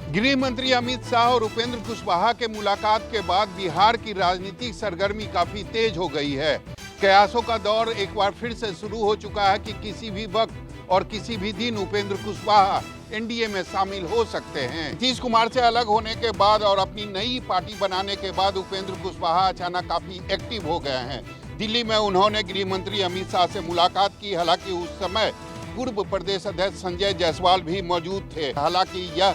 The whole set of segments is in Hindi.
गृह मंत्री अमित शाह और उपेंद्र कुशवाहा के मुलाकात के बाद बिहार की राजनीतिक सरगर्मी काफी तेज हो गई है। कयासों का दौर एक बार फिर से शुरू हो चुका है कि किसी भी वक्त और किसी भी दिन उपेंद्र कुशवाहा एनडीए में शामिल हो सकते हैं। नीतीश कुमार से अलग होने के बाद और अपनी नई पार्टी बनाने के बाद उपेंद्र कुशवाहा अचानक काफी एक्टिव हो गए हैं। दिल्ली में उन्होंने गृह मंत्री अमित शाह से मुलाकात की। हालांकि उस समय पूर्व प्रदेश अध्यक्ष संजय जायसवाल भी मौजूद थे। हालांकि यह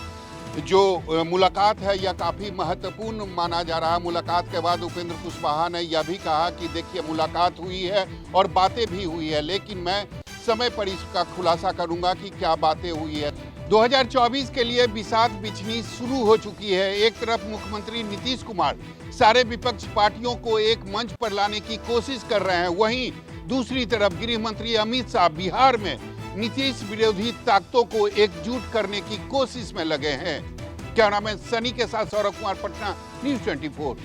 जो मुलाकात है यह काफ़ी महत्वपूर्ण माना जा रहा है। मुलाकात के बाद उपेंद्र कुशवाहा ने यह भी कहा कि देखिए मुलाकात हुई है और बातें भी हुई है, लेकिन मैं समय पर इसका खुलासा करूंगा कि क्या बातें हुई है। 2024 के लिए बिसात बिछनी शुरू हो चुकी है। एक तरफ मुख्यमंत्री नीतीश कुमार सारे विपक्ष पार्टियों को एक मंच पर लाने की कोशिश कर रहे हैं, वहीं दूसरी तरफ गृह मंत्री अमित शाह बिहार में नीतीश विरोधी ताकतों को एकजुट करने की कोशिश में लगे हैं। क्या नाम है सनी के साथ सौरभ कुमार, पटना, न्यूज़ 24।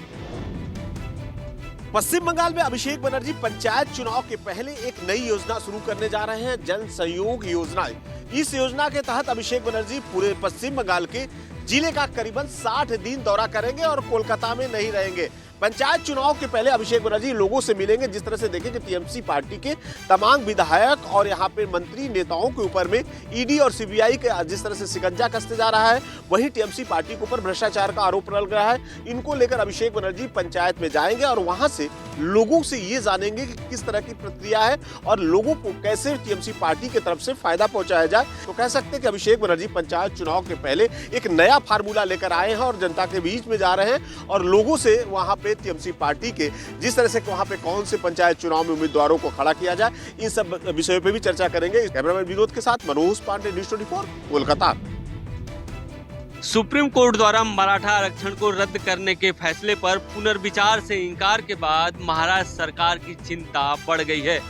पश्चिम बंगाल में अभिषेक बनर्जी पंचायत चुनाव के पहले एक नई योजना शुरू करने जा रहे हैं, जन सहयोग योजना। इस योजना के तहत अभिषेक बनर्जी पूरे पश्चिम बंगाल के जिले का करीबन 60 दिन दौरा करेंगे और कोलकाता में नहीं रहेंगे। पंचायत चुनाव के पहले अभिषेक बनर्जी लोगों से मिलेंगे। जिस तरह से देखें कि टीएमसी पार्टी के तमाम विधायक और यहाँ पे मंत्री नेताओं के ऊपर में ईडी और सीबीआई के जिस तरह से शिकंजा कसते जा रहा है, वहीं टीएमसी पार्टी के ऊपर भ्रष्टाचार का आरोप लग रहा है। इनको लेकर अभिषेक बनर्जी पंचायत में जाएंगे और वहां से लोगों से ये जानेंगे कि किस तरह की प्रक्रिया है और लोगों को कैसे टीएमसी पार्टी की तरफ से फायदा पहुंचाया जाए। तो कह सकते हैं कि अभिषेक बनर्जी पंचायत चुनाव के पहले एक नया फार्मूला लेकर आए हैं और जनता के बीच में जा रहे हैं और लोगों से वहां पे टीएमसी पार्टी के जिस तरह से वहां पे कौन से पंचायत चुनाव में उम्मीदवारों को खड़ा किया जाए, इन सब विषयों पे भी चर्चा करेंगे। कैमरामैन विनोद के साथ Manoj Pandey, news 24, Kolkata. Supreme court द्वारा मराठा आरक्षण को रद्द करने के फैसले पर पुनर्विचार से इंकार के बाद महाराष्ट्र सरकार की चिंता बढ़ गई है।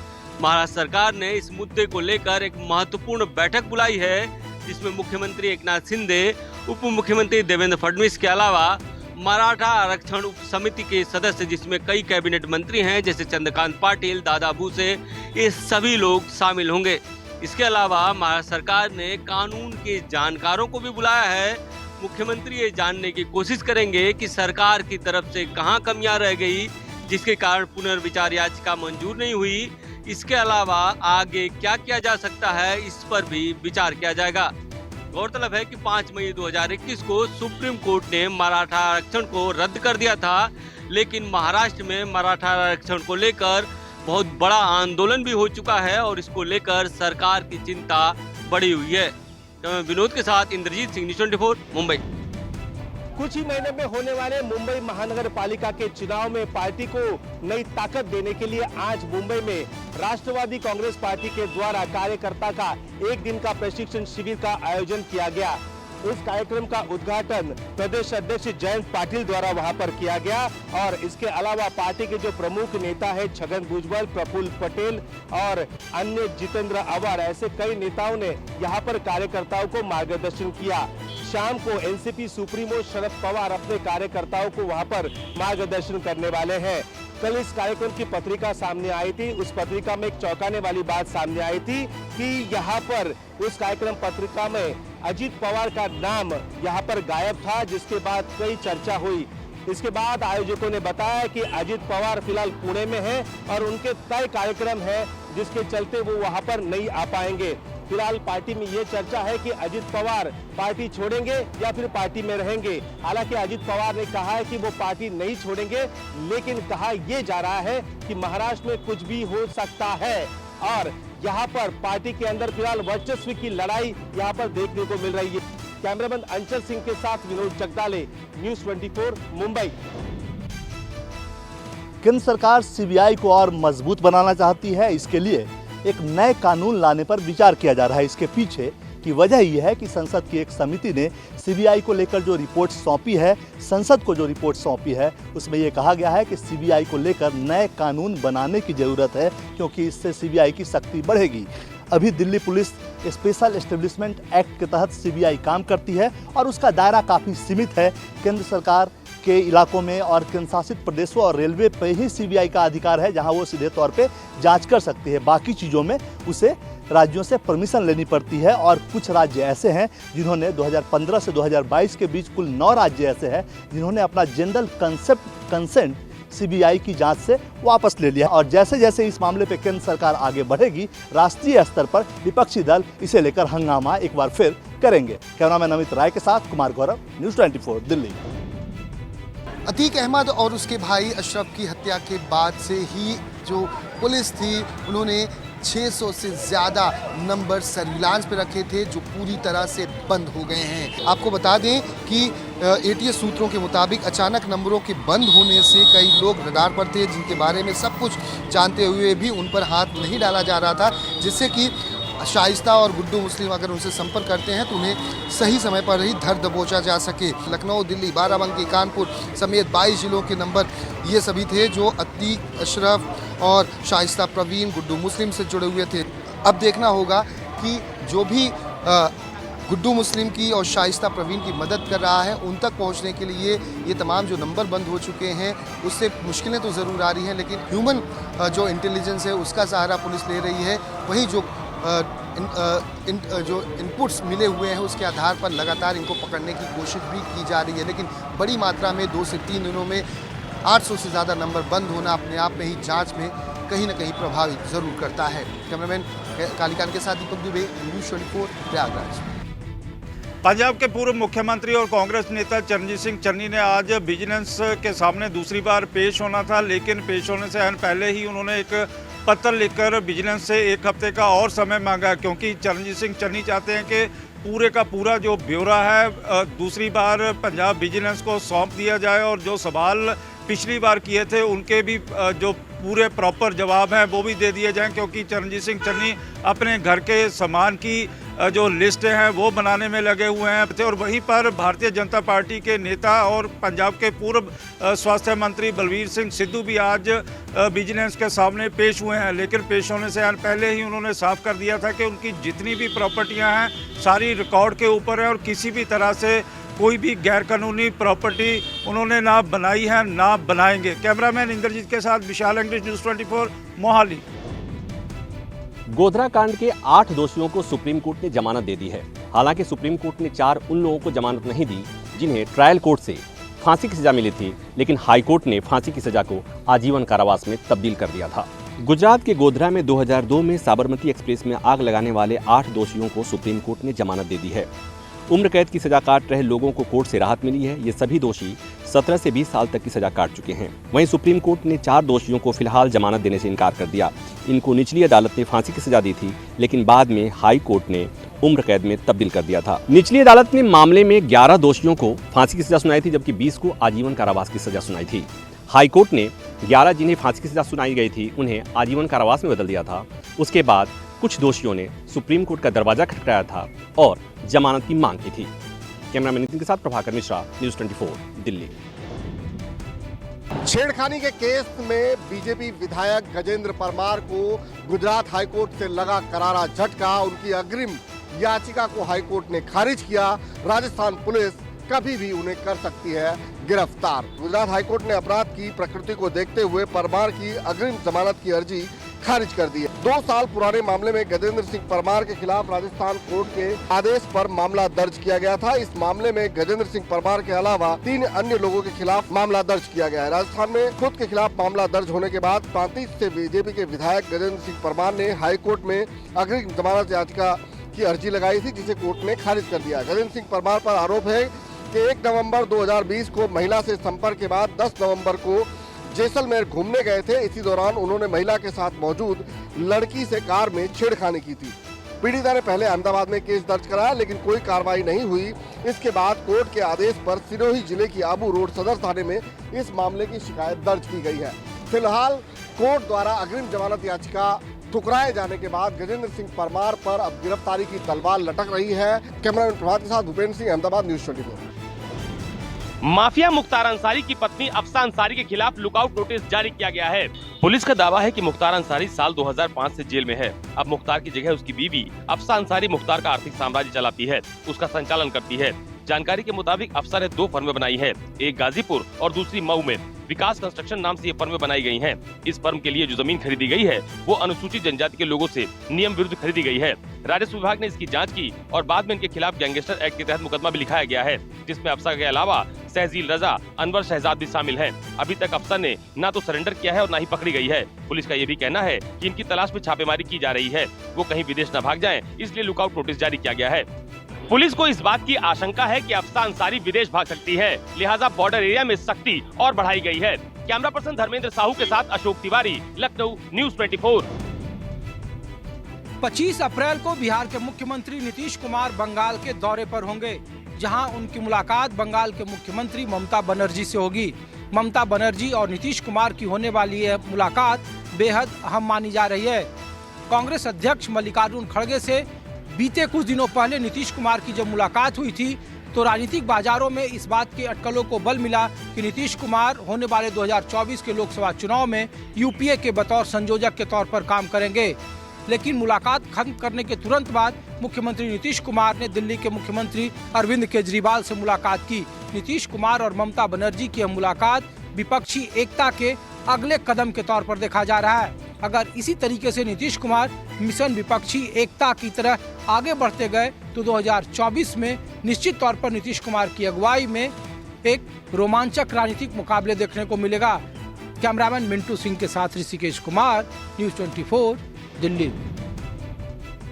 महाराष्ट्र सरकार ने इस मुद्दे को लेकर एक महत्वपूर्ण बैठक बुलाई है, जिसमें मुख्यमंत्री एकनाथ शिंदे, उप मुख्यमंत्री देवेंद्र फडणवीस के अलावा मराठा आरक्षण उप समिति के सदस्य, जिसमें कई कैबिनेट मंत्री हैं जैसे चंद्रकांत पाटिल, दादा भूसे, ये सभी लोग शामिल होंगे। इसके अलावा महाराष्ट्र सरकार ने कानून के जानकारों को भी बुलाया है। मुख्यमंत्री ये जानने की कोशिश करेंगे कि सरकार की तरफ से कहां कमियां रह गई, जिसके कारण पुनर्विचार याचिका मंजूर नहीं हुई। इसके अलावा आगे क्या किया जा सकता है, इस पर भी विचार किया जाएगा। गौरतलब है कि 5 मई 2021 को सुप्रीम कोर्ट ने मराठा आरक्षण को रद्द कर दिया था, लेकिन महाराष्ट्र में मराठा आरक्षण को लेकर बहुत बड़ा आंदोलन भी हो चुका है और इसको लेकर सरकार की चिंता बढ़ी हुई है। तो विनोद के साथ इंद्रजीत सिंह, न्यूज़ 24, मुंबई। कुछ ही महीने में होने वाले मुंबई महानगर पालिका के चुनाव में पार्टी को नई ताकत देने के लिए आज मुंबई में राष्ट्रवादी कांग्रेस पार्टी के द्वारा कार्यकर्ता का एक दिन का प्रशिक्षण शिविर का आयोजन किया गया। इस कार्यक्रम का उद्घाटन प्रदेश अध्यक्ष जयंत पाटिल द्वारा वहां पर किया गया और इसके अलावा पार्टी के जो प्रमुख नेता है छगन भुजबल, प्रफुल्ल पटेल और अन्य जितेंद्र अवर, ऐसे कई नेताओं ने यहां पर कार्यकर्ताओं को मार्गदर्शन किया। शाम को एनसीपी सुप्रीमो शरद पवार अपने कार्यकर्ताओं को वहां पर मार्गदर्शन करने वाले हैं। कल इस कार्यक्रम की पत्रिका सामने आई थी। उस पत्रिका में एक चौंकाने वाली बात सामने आई थी कि यहाँ पर उस कार्यक्रम पत्रिका में अजित पवार का नाम यहाँ पर गायब था, जिसके बाद कई चर्चा हुई। इसके बाद आयोजकों ने बताया कि अजित पवार फिलहाल पुणे में हैं और उनके तय कार्यक्रम है, जिसके चलते वो वहाँ पर नहीं आ पाएंगे। फिलहाल पार्टी में ये चर्चा है कि अजित पवार पार्टी छोड़ेंगे या फिर पार्टी में रहेंगे। हालांकि अजित पवार ने कहा है कि वो पार्टी नहीं छोड़ेंगे, लेकिन कहा यह जा रहा है कि महाराष्ट्र में कुछ भी हो सकता है और यहाँ पर पार्टी के अंदर फिलहाल वर्चस्व की लड़ाई यहाँ पर देखने को मिल रही है। कैमरामैन अंचल सिंह के साथ विनोद जगदाले, न्यूज़ 24, मुंबई। केंद्र सरकार सीबीआई को और मजबूत बनाना चाहती है। इसके लिए एक नए कानून लाने पर विचार किया जा रहा है। इसके पीछे की वजह यह है कि संसद की एक समिति ने सीबीआई को लेकर जो रिपोर्ट सौंपी है, संसद को जो रिपोर्ट सौंपी है, उसमें यह कहा गया है कि सीबीआई को लेकर नए कानून बनाने की जरूरत है, क्योंकि इससे सीबीआई की शक्ति बढ़ेगी। अभी Delhi police special establishment act के तहत सीबीआई काम करती है और उसका दायरा काफ़ी सीमित है। केंद्र सरकार के इलाकों में और केंद्र शासित प्रदेशों और रेलवे पे ही सीबीआई का अधिकार है, जहां वो सीधे तौर पे जांच कर सकती है। बाकी चीज़ों में उसे राज्यों से परमिशन लेनी पड़ती है और कुछ राज्य ऐसे हैं जिन्होंने 2015 से 2022 के बीच कुल 9 राज्य ऐसे हैं जिन्होंने अपना जनरल कंसेंट सीबीआई की जांच से वापस ले लिया। और जैसे जैसे इस मामले पे केंद्र सरकार आगे बढ़ेगी, राष्ट्रीय स्तर पर विपक्षी दल इसे लेकर हंगामा एक बार फिर करेंगे। कैमरामैन अमित राय के साथ कुमार गौरव, न्यूज़ 24 दिल्ली। अतीक अहमद और उसके भाई अशरफ की हत्या के बाद से ही जो पुलिस थी उन्होंने 600 से ज़्यादा नंबर सर्विलांस पे रखे थे जो पूरी तरह से बंद हो गए हैं। आपको बता दें कि एटीएस सूत्रों के मुताबिक अचानक नंबरों के बंद होने से कई लोग रडार पर थे जिनके बारे में सब कुछ जानते हुए भी उन पर हाथ नहीं डाला जा रहा था, जिससे कि शाइस्ता और गुड्डू मुस्लिम अगर उनसे संपर्क करते हैं तो उन्हें सही समय पर ही धर दबोचा जा सके। लखनऊ, दिल्ली, बाराबंकी, कानपुर समेत 22 जिलों के नंबर ये सभी थे जो अतीक, अशरफ और शाइस्ता प्रवीण, गुड्डू मुस्लिम से जुड़े हुए थे। अब देखना होगा कि जो भी गुड्डू मुस्लिम की और शाइस्ता प्रवीण की मदद कर रहा है उन तक पहुंचने के लिए ये तमाम जो नंबर बंद हो चुके हैं उससे मुश्किलें तो ज़रूर आ रही हैं, लेकिन ह्यूमन जो इंटेलिजेंस है उसका सहारा पुलिस ले रही है। वहीं जो जो इनपुट्स मिले हुए हैं उसके आधार पर लगातार इनको पकड़ने की कोशिश भी की जा रही है, लेकिन बड़ी मात्रा में 2 से 3 दिनों में 800 से ज़्यादा नंबर बंद होना अपने आप में ही जांच में कहीं ना कहीं प्रभावित ज़रूर करता है। कैमरामैन कालीकान के साथ दीपक दुबे, न्यूज़ 24 प्रयागराज। पंजाब के पूर्व मुख्यमंत्री और कांग्रेस नेता चरणजीत सिंह चन्नी ने आज विजिलेंस के सामने दूसरी बार पेश होना था, लेकिन पेश होने से पहले ही उन्होंने एक पत्र लिखकर विजिलेंस से 1 हफ्ते का और समय मांगा, क्योंकि चरणजीत सिंह चन्नी चाहते हैं कि पूरे का पूरा जो ब्यौरा है दूसरी बार पंजाब विजिलेंस को सौंप दिया जाए और जो सवाल पिछली बार किए थे उनके भी जो पूरे प्रॉपर जवाब हैं वो भी दे दिए जाएं, क्योंकि चरणजीत सिंह चन्नी अपने घर के सामान की जो लिस्ट हैं वो बनाने में लगे हुए हैं। और वहीं पर भारतीय जनता पार्टी के नेता और पंजाब के पूर्व स्वास्थ्य मंत्री बलवीर सिंह सिद्धू भी आज विजिलेंस के सामने पेश हुए हैं, लेकिन पेश होने से पहले ही उन्होंने साफ कर दिया था कि उनकी जितनी भी प्रॉपर्टियां हैं सारी रिकॉर्ड के ऊपर है और किसी भी तरह से कोई भी गैरकानूनी प्रॉपर्टी उन्होंने ना बनाई है ना बनाएंगे। कैमरामैन इंद्रजीत के साथ विशाल इंग्लिश, न्यूज़ 24 मोहाली। गोधरा कांड के 8 दोषियों को सुप्रीम कोर्ट ने जमानत दे दी है। हालांकि सुप्रीम कोर्ट ने 4 उन लोगों को जमानत नहीं दी जिन्हें ट्रायल कोर्ट से फांसी की सजा मिली थी, लेकिन हाई कोर्ट ने फांसी की सजा को आजीवन कारावास में तब्दील कर दिया था। गुजरात के गोधरा में 2002 में साबरमती एक्सप्रेस में आग लगाने वाले 8 दोषियों को सुप्रीम कोर्ट ने जमानत दे दी है। उम्र कैद की सजा काट रहे लोगों को कोर्ट से राहत मिली है। ये सभी दोषी 17 से 20 साल तक की सजा काट चुके हैं। वहीं सुप्रीम कोर्ट ने 4 दोषियों को फिलहाल जमानत देने से इनकार कर दिया। इनको निचली अदालत ने फांसी की सजा दी थी, लेकिन बाद में हाई कोर्ट ने उम्र कैद में तब्दील कर दिया था। निचली अदालत ने मामले में 11 दोषियों को फांसी की सजा सुनाई थी, जबकि 20 को आजीवन कारावास की सजा सुनाई थी। हाई कोर्ट ने 11 जिन्हें फांसी की सजा सुनाई गई थी उन्हें आजीवन कारावास में बदल दिया था। उसके बाद कुछ दोषियों ने सुप्रीम कोर्ट का दरवाजा खटखटाया था और जमानत की मांग की थी। कैमरामैन नितिन के साथ प्रभाकर मिश्रा, न्यूज़ 24 दिल्ली। छेड़खानी के केस में बीजेपी विधायक गजेंद्र परमार को गुजरात हाईकोर्ट से लगा करारा झटका। उनकी अग्रिम याचिका को हाईकोर्ट ने खारिज किया। राजस्थान पुलिस कभी भी उन्हें कर सकती है गिरफ्तार। गुजरात हाईकोर्ट ने अपराध की प्रकृति को देखते हुए परमार की अग्रिम जमानत की अर्जी खारिज कर दी है। 2 साल पुराने मामले में गजेंद्र सिंह परमार के खिलाफ राजस्थान कोर्ट के आदेश पर मामला दर्ज किया गया था। इस मामले में गजेंद्र सिंह परमार के अलावा 3 अन्य लोगों के खिलाफ मामला दर्ज किया गया है। राजस्थान में खुद के खिलाफ मामला दर्ज होने के बाद 35 से बीजेपी के विधायक गजेंद्र सिंह परमार ने हाईकोर्ट में अग्रिम जमानत याचिका की अर्जी लगाई थी, जिसे कोर्ट ने खारिज कर दिया। गजेंद्र सिंह परमार पर आरोप है कि 1 नवंबर 2020 को महिला से संपर्क के बाद 10 नवंबर को जैसलमेर घूमने गए थे। इसी दौरान उन्होंने महिला के साथ मौजूद लड़की से कार में छेड़खानी की थी। पीड़िता ने पहले अहमदाबाद में केस दर्ज कराया, लेकिन कोई कार्रवाई नहीं हुई। इसके बाद कोर्ट के आदेश पर सिरोही जिले की आबू रोड सदर थाने में इस मामले की शिकायत दर्ज की गई है। फिलहाल कोर्ट द्वारा अग्रिम जमानत याचिका ठुकराए जाने के बाद गजेंद्र सिंह परमार पर अब गिरफ्तारी की तलवार लटक रही है। कैमरामैन प्रभात के साथ भूपेंद्र सिंह, अहमदाबाद, न्यूज़ 24। माफिया मुख्तार अंसारी की पत्नी अफसा अंसारी के खिलाफ लुकआउट नोटिस जारी किया गया है। पुलिस का दावा है कि मुख्तार अंसारी साल 2005 से जेल में है। अब मुख्तार की जगह उसकी बीवी अफसा अंसारी मुख्तार का आर्थिक साम्राज्य चलाती है, उसका संचालन करती है। जानकारी के मुताबिक अफसा ने 2 फर्में बनाई है, एक गाजीपुर और दूसरी मऊ में। विकास कंस्ट्रक्शन नाम से ये फर्में बनाई गई हैं। इस फर्म के लिए जो जमीन खरीदी गई है वो अनुसूचित जनजाति के लोगों से नियम विरुद्ध खरीदी गई है। राजस्व विभाग ने इसकी जांच की और बाद में इनके खिलाफ गैंगस्टर एक्ट के तहत मुकदमा भी लिखाया गया है, जिसमें अफसर के अलावा सहजील रजा, अनवर शहजाद भी शामिल हैं। अभी तक अफसर ने ना तो सरेंडर किया है और ना ही पकड़ी गई है। पुलिस का ये भी कहना है कि इनकी तलाश में छापेमारी की जा रही है, वो कहीं विदेश न भाग जाएं, इसलिए लुकआउट नोटिस जारी किया गया है। पुलिस को इस बात की आशंका है कि अफसा अंसारी विदेश भाग सकती है, लिहाजा बॉर्डर एरिया में सख्ती और बढ़ाई गई है। कैमरा पर्सन धर्मेंद्र साहू के साथ अशोक तिवारी, लखनऊ, न्यूज़ 24। 25 अप्रैल को बिहार के मुख्यमंत्री नीतीश कुमार बंगाल के दौरे पर होंगे, जहां उनकी मुलाकात बंगाल के मुख्यमंत्री ममता बनर्जी से होगी। ममता बनर्जी और नीतीश कुमार की होने वाली यह मुलाकात बेहद अहम मानी जा रही है। कांग्रेस अध्यक्ष मल्लिकार्जुन खड़गे से बीते कुछ दिनों पहले नीतीश कुमार की जब मुलाकात हुई थी तो राजनीतिक बाजारों में इस बात के अटकलों को बल मिला कि नीतीश कुमार होने वाले 2024 के लोकसभा चुनाव में यूपीए के बतौर संयोजक के तौर पर काम करेंगे। लेकिन मुलाकात खत्म करने के तुरंत बाद मुख्यमंत्री नीतीश कुमार ने दिल्ली के मुख्यमंत्री अरविंद केजरीवाल से मुलाकात की। नीतीश कुमार और ममता बनर्जी की यह मुलाकात विपक्षी एकता के अगले कदम के तौर पर देखा जा रहा है। अगर इसी तरीके से नीतीश कुमार मिशन विपक्षी एकता की तरह आगे बढ़ते गए तो 2024 में निश्चित तौर पर नीतीश कुमार की अगुवाई में एक रोमांचक राजनीतिक मुकाबले देखने को मिलेगा। कैमरामैन मिंटू सिंह के साथ ऋषिकेश कुमार, न्यूज़ 24, दिल्ली।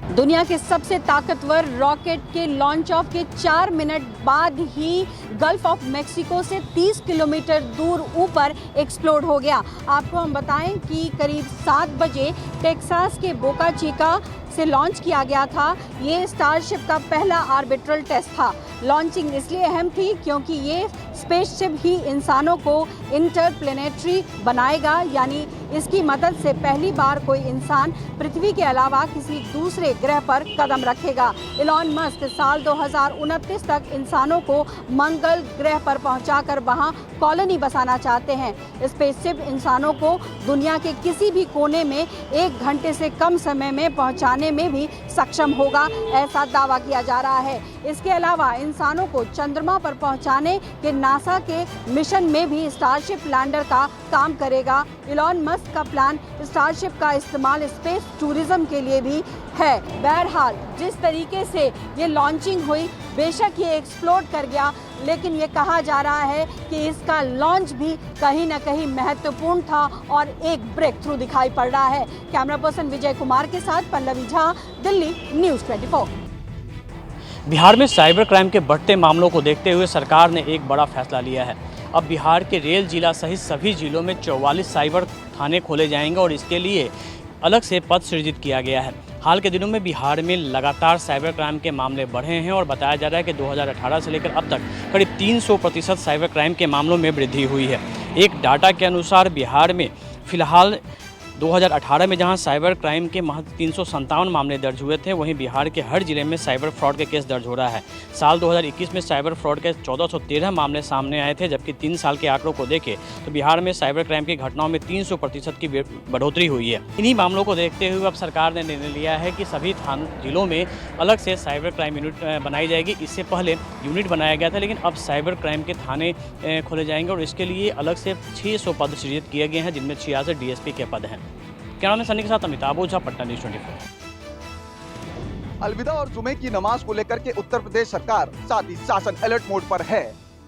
दुनिया के सबसे ताकतवर रॉकेट के लॉन्च ऑफ के 4 मिनट बाद ही गल्फ ऑफ मेक्सिको से 30 किलोमीटर दूर ऊपर एक्सप्लोड हो गया। आपको हम बताएं कि करीब 7 बजे टेक्सास के बोका चिका से लॉन्च किया गया था। ये स्टारशिप का पहला ऑर्बिटल टेस्ट था। लॉन्चिंग इसलिए अहम थी क्योंकि ये स्पेसशिप ही इंसानों को इंटरप्लेनेटरी बनाएगा, यानी इसकी मदद से पहली बार कोई इंसान पृथ्वी के अलावा किसी दूसरे ग्रह पर कदम रखेगा। इलॉन मस्क साल 2029 तक इंसानों को मंगल ग्रह पर पहुंचाकर वहां कॉलोनी बसाना चाहते हैं। स्पेसशिप इंसानों को दुनिया के किसी भी कोने में 1 घंटे से कम समय में पहुंचाने में भी सक्षम होगा, ऐसा दावा किया जा रहा है। इसके अलावा इंसानों को चंद्रमा पर पहुंचाने के नासा के मिशन में भी स्टारशिप लैंडर का काम करेगा। इलॉन मस्क का प्लान स्टारशिप का इस्तेमाल स्पेस टूरिज्म के लिए भी है। बहरहाल जिस तरीके से ये लॉन्चिंग हुई, बेशक ये एक्सप्लोड कर गया, लेकिन ये कहा जा रहा है कि इसका लॉन्च भी कहीं न कहीं महत्वपूर्ण था और एक ब्रेक थ्रू दिखाई पड़ रहा है। कैमरा पर्सन विजय कुमार के साथ पल्लवी झा, दिल्ली, न्यूज़ 24। बिहार में साइबर क्राइम के बढ़ते मामलों को देखते हुए सरकार ने एक बड़ा फैसला लिया है। अब बिहार के रेल जिला सहित सभी जिलों में 44 साइबर थाने खोले जाएंगे और इसके लिए अलग से पद सृजित किया गया है। हाल के दिनों में बिहार में लगातार साइबर क्राइम के मामले बढ़े हैं और बताया जा रहा है कि 2018 से लेकर अब तक करीब 300% साइबर क्राइम के मामलों में वृद्धि हुई है। एक डाटा के अनुसार बिहार में फिलहाल 2018 में जहां साइबर क्राइम के महज 357 मामले दर्ज हुए थे, वहीं बिहार के हर जिले में साइबर फ्रॉड के केस दर्ज हो रहा है। साल 2021 में साइबर फ्रॉड के 1413 मामले सामने आए थे, जबकि 3 साल के आंकड़ों को देखें तो बिहार में साइबर क्राइम की घटनाओं में 300% की बढ़ोतरी हुई है। इन्हीं मामलों को देखते हुए अब सरकार ने निर्णय लिया है कि सभी जिलों में अलग से साइबर क्राइम यूनिट बनाई जाएगी। इससे पहले यूनिट बनाया गया था, लेकिन अब साइबर क्राइम के थाने खोले जाएंगे और इसके लिए अलग से 600 पद सृजित किए गए हैं, जिनमें 66 DSP के पद हैं। कैमरामैन सनी के साथ अमिताभ ओझा, पटना, न्यूज़ 24। अलविदा और जुमे की नमाज को लेकर के उत्तर प्रदेश सरकार साथ ही शासन अलर्ट मोड पर है।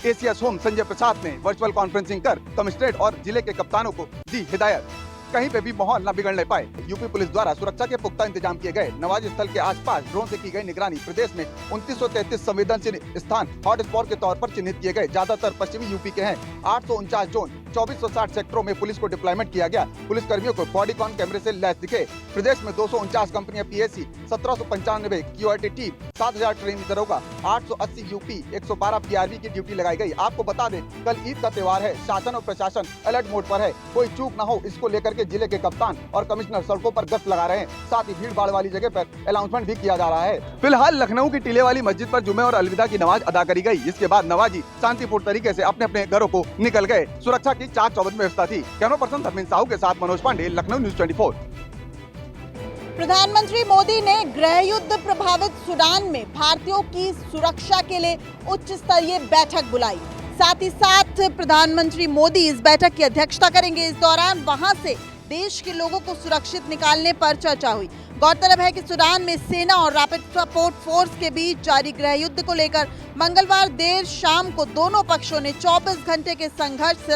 एसीएस होम संजय प्रसाद ने वर्चुअल कॉन्फ्रेंसिंग कर कमिश्नरेट और जिले के कप्तानों को दी हिदायत, कहीं पे भी माहौल न बिगड़ने पाए। यूपी पुलिस द्वारा सुरक्षा के पुख्ता इंतजाम किए गए। नमाज स्थल के आसपास ड्रोन से की गई निगरानी। प्रदेश में 2933 संवेदनशील स्थान हॉटस्पॉट के तौर पर चिन्हित किए गए। ज्यादातर पश्चिमी यूपी के हैं। 849 जोन 2460 सेक्टरों में पुलिस को डिप्लॉयमेंट किया गया। पुलिस कर्मियों को बॉडीकॉन कैमरे से लैस दिखे। प्रदेश में 249 कंपनियां PSC, 1795 QRT टीम, 7000 ट्रेनिंग दरोगा, 880 UP, 112 PRV की ड्यूटी लगाई गई। आपको बता दें, कल ईद का त्योहार है। शासन और प्रशासन अलर्ट मोड पर है। कोई चूक न हो, इसको लेकर के जिले के कप्तान और कमिश्नर सड़कों पर गश्त लगा रहे हैं। साथ ही भीड़ भाड़ वाली जगह पर अनाउंसमेंट भी किया जा रहा है। फिलहाल लखनऊ की टीले वाली मस्जिद पर जुमे और अलविदा की नमाज अदा करी गई। इसके बाद नवाजी शांतिपूर्ण तरीके से अपने अपने घरों को निकल गए। सुरक्षा की चाक चौबंद में व्यवस्था थी। कैमरा पर्सन धर्मेंद्र साहू के साथ मनोज पांडे, लखनऊ, न्यूज़ 24। प्रधानमंत्री मोदी ने गृह युद्ध प्रभावित सूडान में भारतीयों की सुरक्षा के लिए उच्च स्तरीय बैठक बुलाई। साथ ही साथ प्रधानमंत्री मोदी इस बैठक की अध्यक्षता करेंगे। इस दौरान वहां से देश के लोगों को सुरक्षित निकालने पर चर्चा हुई। गौरतलब है कि सूडान में सेना और रैपिड सपोर्ट फोर्स के बीच जारी गृह युद्ध को लेकर मंगलवार देर शाम को दोनों पक्षों ने 24 घंटे के संघर्ष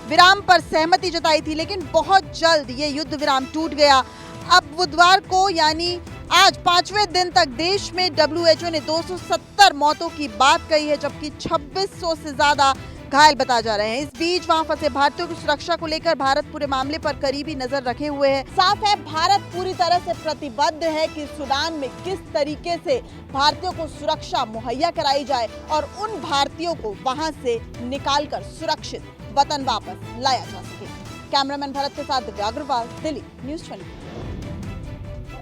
विराम पर सहमति जताई थी, लेकिन बहुत जल्द ये युद्ध विराम टूट गया। अब बुधवार को यानी आज 5वें दिन तक देश में WHO ने 270 मौतों की बात कही है, जबकि 2600 से ज्यादा घायल बताए जा रहे हैं। इस बीच वहां फंसे भारतीयों की सुरक्षा को लेकर भारत पूरे मामले पर करीबी नजर रखे हुए है। साफ है, भारत पूरी तरह से प्रतिबद्ध है कि सूडान में किस तरीके से भारतीयों को सुरक्षा मुहैया कराई जाए और उन भारतीयों को वहां से निकालकर सुरक्षित वतन वापस लाया जा सके। कैमरामैन भरत के साथ दिव्या अग्रवाल, दिल्ली न्यूज़ 24।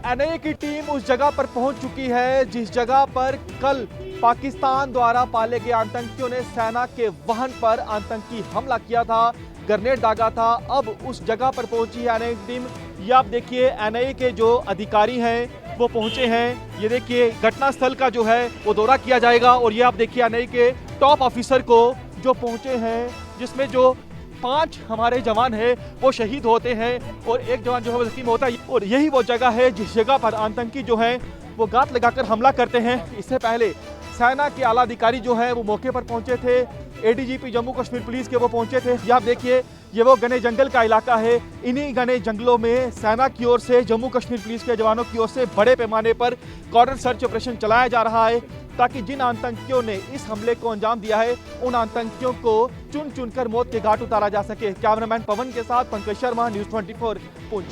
एनआईए की टीम उस जगह पर पहुंच चुकी है जिस जगह पर कल पाकिस्तान द्वारा पाले गए आतंकियों ने सेना के वाहन पर आतंकी हमला किया था, ग्रेनेड दागा था। अब उस जगह पर पहुंची है एनआईए की टीम। ये आप देखिए, एनआईए के जो अधिकारी हैं वो पहुंचे हैं। ये देखिए, घटनास्थल का जो है वो दौरा किया जाएगा और ये आप देखिए एनआईए के टॉप ऑफिसर को जो पहुंचे हैं, जिसमें जो 5 हमारे जवान हैं वो शहीद होते हैं और एक जवान जो है वो जख्मी होता है। और यही वो जगह है जिस जगह पर आतंकी जो हैं वो घात लगाकर हमला करते हैं। इससे पहले सेना के आला अधिकारी जो हैं वो मौके पर पहुंचे थे। एडीजीपी जम्मू कश्मीर पुलिस के वो पहुंचे थे। ये आप देखिए, ये वो घने जंगल का इलाका है। इन्हीं घने जंगलों में सेना की ओर से, जम्मू कश्मीर पुलिस के जवानों की ओर से बड़े पैमाने पर कॉर्डर सर्च ऑपरेशन चलाया जा रहा है, ताकि जिन आतंकियों ने इस हमले को अंजाम दिया है उन आतंकियों को चुन चुनकर मौत के घाट उतारा जा सके। कैमरामैन पवन के साथ पंकज शर्मा, न्यूज़ 24 पुंछ।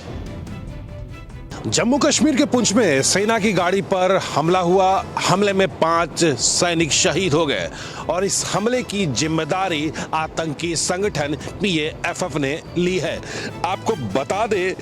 जम्मू कश्मीर के पुंछ में सेना की गाड़ी पर हमला हुआ। हमले में 5 सैनिक शहीद हो गए और इस हमले की जिम्मेदारी आतंकी संगठन PAFF ने ली है। आपको बता दें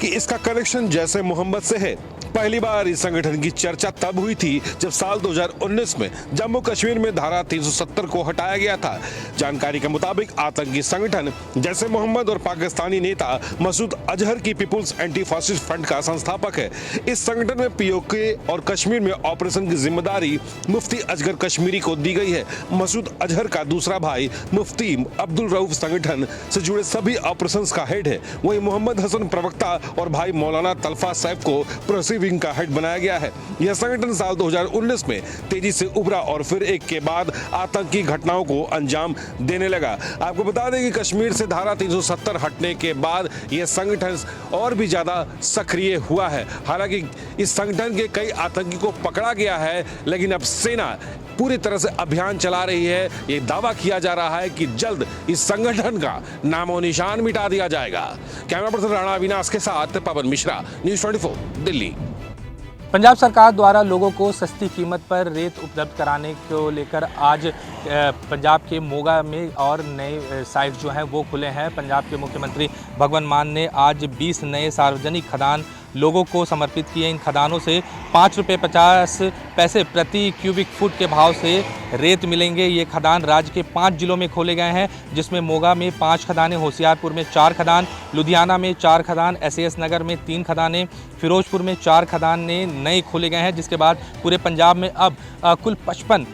कि इसका कनेक्शन जैसे मोहम्मद से है। पहली बार इस संगठन की चर्चा तब हुई थी जब साल 2019 में जम्मू कश्मीर में धारा 370 को हटाया गया था। जानकारी के मुताबिक आतंकी संगठन जैसे मोहम्मद और पाकिस्तानी नेता मसूद अजहर की पीपुल्स एंटी फासिस्ट फ्रंट का संस्थापक है। इस संगठन में POK और कश्मीर में ऑपरेशन की जिम्मेदारी मुफ्ती असगर कश्मीरी को दी गई है। मसूद अजहर का दूसरा भाई मुफ्ती अब्दुल रऊफ संगठन से जुड़े सभी ऑपरेशन का हेड है। वही मोहम्मद हसन प्रवक्ता और भाई मौलाना तलफा सैफ को विंग का हेड बनाया गया है। यह संगठन साल 2019 में तेजी से उभरा और फिर एक के बाद आतंकी घटनाओं को अंजाम देने लगा। आपको बता दें कि कश्मीर से धारा 370 हटने के बाद यह संगठन और भी ज्यादा सक्रिय हुआ है। हालांकि इस संगठन के कई आतंकी को पकड़ा गया है, लेकिन अब सेना पूरी तरह से अभियान चला रही है। ये दावा किया जा रहा है कि जल्द इस संगठन का नामो निशान मिटा दिया जाएगा। कैमरा पर्सन राणा अविनाश के साथ पवन मिश्रा, न्यूज़ 24 दिल्ली। पंजाब सरकार द्वारा लोगों को सस्ती कीमत पर रेत उपलब्ध कराने को लेकर आज पंजाब के मोगा में और नए साइट जो हैं वो खुले हैं। पंजाब के मुख्यमंत्री भगवंत मान ने आज 20 नए सार्वजनिक खदान लोगों को समर्पित किए। इन खदानों से 5 रुपये 50 पैसे प्रति क्यूबिक फुट के भाव से रेत मिलेंगे। ये खदान राज्य के 5 जिलों में खोले गए हैं, जिसमें मोगा में 5 खदानें, होशियारपुर में 4 खदान, लुधियाना में 4 खदान, SAS नगर में 3 खदानें, फिरोजपुर में 4 खदानें नए खोले गए हैं। जिसके बाद पूरे पंजाब में अब कुल 55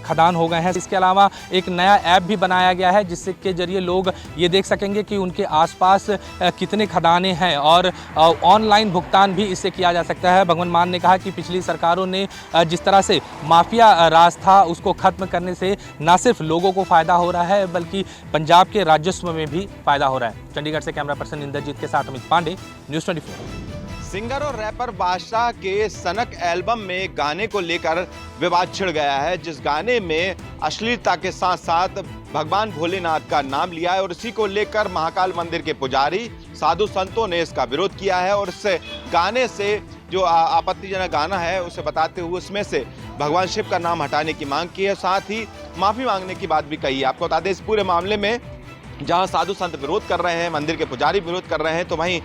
खदान हो गए हैं। इसके अलावा एक नया ऐप भी बनाया गया है, जिसके जरिए लोग ये देख सकेंगे कि उनके आसपास कितने खदानें हैं और ऑनलाइन भुगतान भी इससे किया जा सकता है। भगवंत मान ने कहा कि पिछली सरकारों ने जिस तरह से माफिया राज था उसको खत्म करने से न सिर्फ लोगों को फायदा हो रहा है बल्कि पंजाब के राजस्व में भी फायदा हो रहा है। चंडीगढ़ से कैमरा पर्सन इंद्रजीत के साथ अमित पांडे, न्यूज़ 24। सिंगर और रैपर बादशाह के सनक एल्बम में गाने को लेकर विवाद छिड़ गया है, जिस गाने में अश्लीलता के साथ साथ भगवान भोलेनाथ का नाम लिया है और इसी को लेकर महाकाल मंदिर के पुजारी साधु संतों ने इसका विरोध किया है और इस गाने से जो आपत्तिजनक गाना है उसे बताते हुए उसमें से भगवान शिव का नाम हटाने की मांग की है, साथ ही माफी मांगने की बात भी कही है। आपको बता दें, इस पूरे मामले में जहां साधु संत विरोध कर रहे हैं, मंदिर के पुजारी विरोध कर रहे हैं, तो वहीं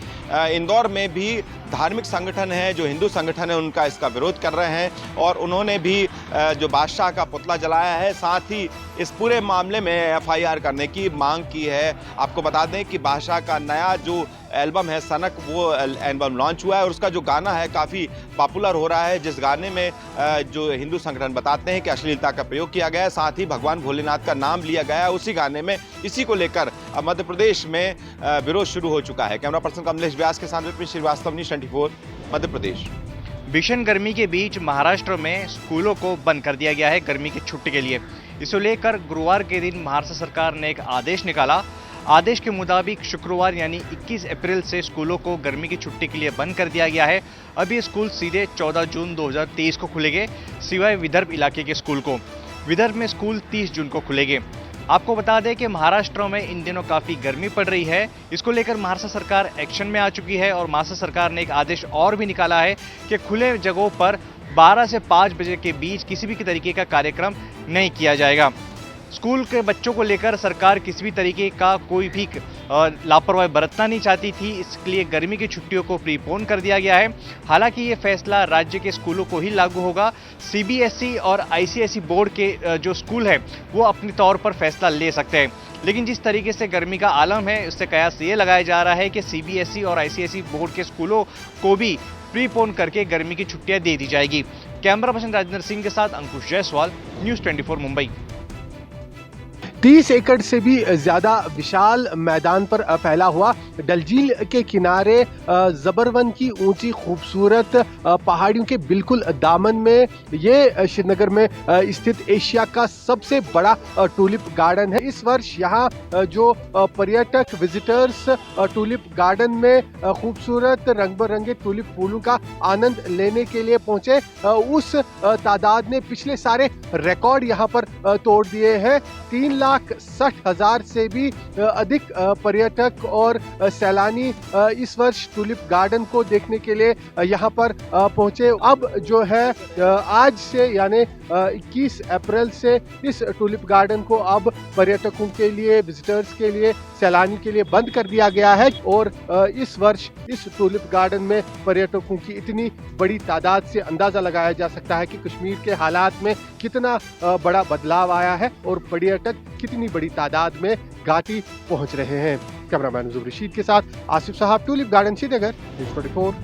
इंदौर में भी धार्मिक संगठन है, जो हिंदू संगठन है, उनका इसका विरोध कर रहे हैं और उन्होंने भी जो बादशाह का पुतला जलाया है, साथ ही इस पूरे मामले में एफआईआर करने की मांग की है। आपको बता दें कि बादशाह का नया जो एल्बम है सनक, वो एल्बम लॉन्च हुआ है और उसका जो गाना है काफ़ी पॉपुलर हो रहा है, जिस गाने में जो हिंदू संगठन बताते हैं कि अश्लीलता का प्रयोग किया गया है, साथ ही भगवान भोलेनाथ का नाम लिया गया है उसी गाने में। इसी को लेकर मध्य प्रदेश में विरोध शुरू हो चुका है। कैमरा पर्सन कमलेश व्यास के साथ विपिन श्रीवास्तव, न्यूज़ 24 मध्य प्रदेश। भीषण गर्मी के बीच महाराष्ट्र में स्कूलों को बंद कर दिया गया है गर्मी की छुट्टी के लिए। इसे लेकर गुरुवार के दिन महाराष्ट्र सरकार ने एक आदेश निकाला। आदेश के मुताबिक शुक्रवार यानी 21 अप्रैल से स्कूलों को गर्मी की छुट्टी के लिए बंद कर दिया गया है। अब ये स्कूल सीधे 14 जून 2023 को खुलेंगे, सिवाय विदर्भ इलाके के स्कूल को। विदर्भ में स्कूल 30 जून को खुलेंगे। आपको बता दें कि महाराष्ट्र में इन दिनों काफ़ी गर्मी पड़ रही है। इसको लेकर महाराष्ट्र सरकार एक्शन में आ चुकी है और महाराष्ट्र सरकार ने एक आदेश और भी निकाला है कि खुले जगहों पर 12 से 5 बजे के बीच किसी भी तरीके का कार्यक्रम नहीं किया जाएगा। स्कूल के बच्चों को लेकर सरकार किसी भी तरीके का कोई भी लापरवाही बरतना नहीं चाहती थी, इसलिए गर्मी की छुट्टियों को प्रीपोन कर दिया गया है। हालांकि ये फैसला राज्य के स्कूलों को ही लागू होगा। सीबीएसई और आईसीएसई बोर्ड के जो स्कूल है वो अपने तौर पर फैसला ले सकते हैं, लेकिन जिस तरीके से गर्मी का आलम है उससे कयास ये लगाया जा रहा है कि सीबीएसई और आईसीएसई बोर्ड के स्कूलों को भी प्रीपोन करके गर्मी की छुट्टियां दे दी जाएगी। कैमरा पर्सन राजेंद्र सिंह के साथ अंकुश जायसवाल, न्यूज़ 24 मुंबई। 30 एकड़ से भी ज्यादा विशाल मैदान पर फैला हुआ डल झील के किनारे जबरवन की ऊंची खूबसूरत पहाड़ियों के बिल्कुल दामन में ये श्रीनगर में स्थित एशिया का सबसे बड़ा टूलिप गार्डन है। इस वर्ष यहाँ जो पर्यटक विजिटर्स टूलिप गार्डन में खूबसूरत रंग बिरंगे टूलिप फूलों का आनंद लेने के लिए पहुंचे, उस तादाद ने पिछले सारे रिकॉर्ड यहाँ पर तोड़ दिए हैं। 3,60,000 से भी अधिक पर्यटक और सैलानी इस वर्ष टूलिप गार्डन को देखने के लिए यहाँ पर पहुंचे। अब जो है आज से यानी 21 अप्रैल से इस टूलिप गार्डन को अब पर्यटकों के लिए, विजिटर्स के लिए, सैलानी के लिए बंद कर दिया गया है और इस वर्ष इस टूलिप गार्डन में पर्यटकों की इतनी बड़ी तादाद से अंदाजा लगाया जा सकता है कि कश्मीर के हालात में कितना बड़ा बदलाव आया है और पर्यटक कितनी बड़ी तादाद में घाटी पहुंच रहे हैं। कैमरामैन जुबैर रशीद के साथ आसिफ साहब, टूलिप गार्डन श्रीनगर, न्यूज़ 24